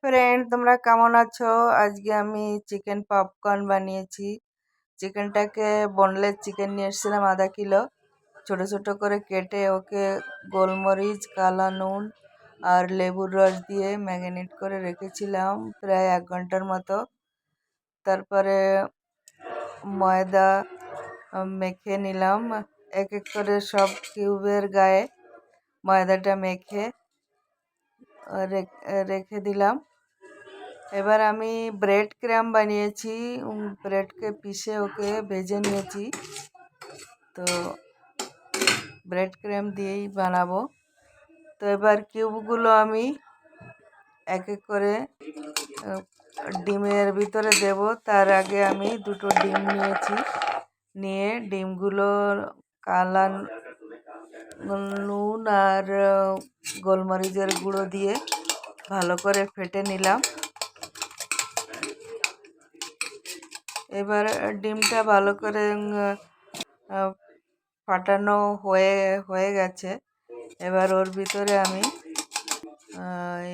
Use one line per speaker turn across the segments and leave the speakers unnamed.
Friend, তোমরা কেমন আছো? আজকে আমি চিকেন পপকর্ন বানিয়েছি। চিকেনটাকে বোনলেস চিকেন নিয়ে এসেছিলাম ½ কিলো। ছোট ছোট করে কেটে ওকে গোলমরিচ, কালো নুন আর লেবুর রস দিয়ে ম্যারিনেট করে রেখেছিলাম প্রায় 1 ঘন্টার মতো। তারপরে ময়দা মেখে নিলাম। এক এক করে সব কিউবের গায়ে ময়দাটা মেখে রেখে দিলাম। এবার আমি ব্রেড ক্রাম্ব বানিয়েছি। ব্রেডকে পিষে ওকে ভেজে নিয়েছি। তো ব্রেড ক্রাম্ব দিয়েই বানাবো। তো এবার কিউবগুলো আমি এক এক করে ডিমের ভিতরে দেব। তার আগে আমি 2টো ডিম নিয়েছি। নিয়ে ডিমগুলোর কালা নুন আর গোলমরিচের গুঁড়ো দিয়ে ভালো করে ফেটে নিলাম। এবার ডিমটা ভালো করে ফাটানো হয়ে গেছে। এবার ওর ভিতরে আমি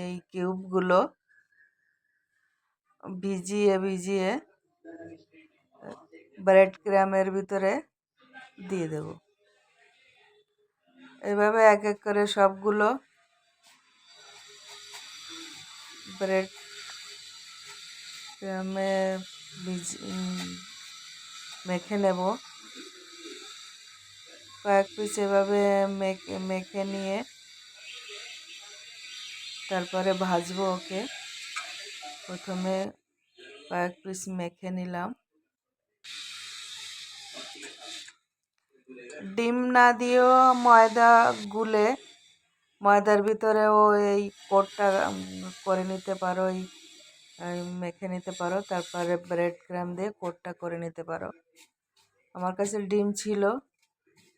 এই কিউবগুলো ভিজিয়ে ব্রেড ক্রাম্বের ভিতরে দিয়ে দেব। এভাবে এক এক করে সবগুলো ব্রেড ক্রাম্বে মেখে নেব। কয়েক পিস এভাবে মেখে নিয়ে তারপরে ভাজবো ওকে। প্রথমে কয়েক পিস মেখে নিলাম। ডিম না দিয়েও ময়দা গুলে ময়দার ভিতরেও এই কোটটা করে নিতে পারো, মেখে নিতে পারো। তারপরে ব্রেড ক্রাম্ব দিয়ে কোটটা করে নিতে পারো। আমার কাছে ডিম ছিল,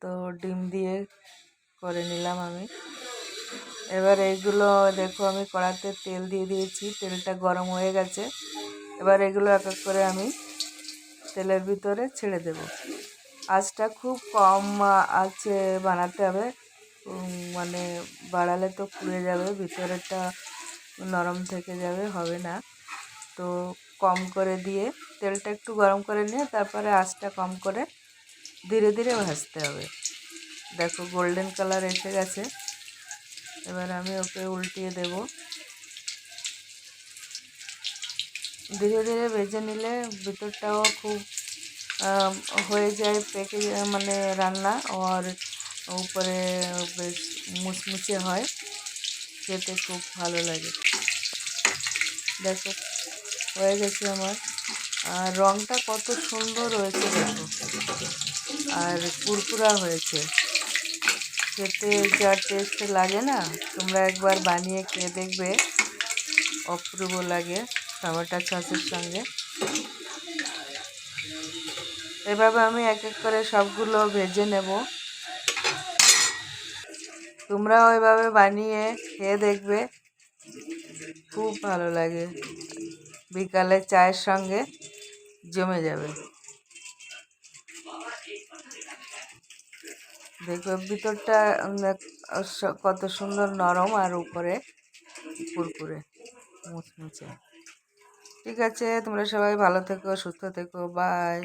তো ডিম দিয়ে করে নিলাম আমি। এবার এইগুলো দেখো, আমি কড়াতে তেল দিয়ে দিয়েছি। তেলটা গরম হয়ে গেছে। এবার এগুলো এক এক করে আমি তেলের ভিতরে ছেড়ে দেব। আঁচটা খুব কম আঁচে বানাতে হবে, মানে বাড়ালে তো পুড়ে যাবে, ভিতরেরটা নরম থেকে যাবে, হবে না। তো কম করে দিয়ে তেলটা একটু গরম করে নিয়ে তারপরে আঁচটা কম করে ধীরে ধীরে ভাজতে হবে। দেখো গোল্ডেন কালার এসে গেছে। এবার আমি ওকে উল্টিয়ে দেব। ধীরে ধীরে ভেজে নিলে ভিতরটাও খুব হয়ে যায়, পেকে যায়, মানে রান্না আর উপরে বেশ মুচমুচে হয়, খেতে খুব ভালো লাগে। দেখো হয়ে গেছে আমার। আর রঙটা কত সুন্দর হয়েছে দেখো, আর কুরকুরা হয়েছে, খেতে যা টেস্ট লাগে না, তোমরা একবার বানিয়ে খেয়ে দেখবে, অপূর্ব লাগে টমেটো সসের সঙ্গে। এভাবে আমি এক এক করে সবগুলো ভেজে নেব। তোমরাও এভাবে বানিয়ে খেয়ে দেখবে, খুব ভালো লাগে, বিকালে চায়ের সঙ্গে জমে যাবে। দেখো ভিতরটা কত সুন্দর নরম আর উপরে কুরকুরে মুচমুচে। ঠিক আছে, তোমরা সবাই ভালো থেকো, সুস্থ থেকো, বাই।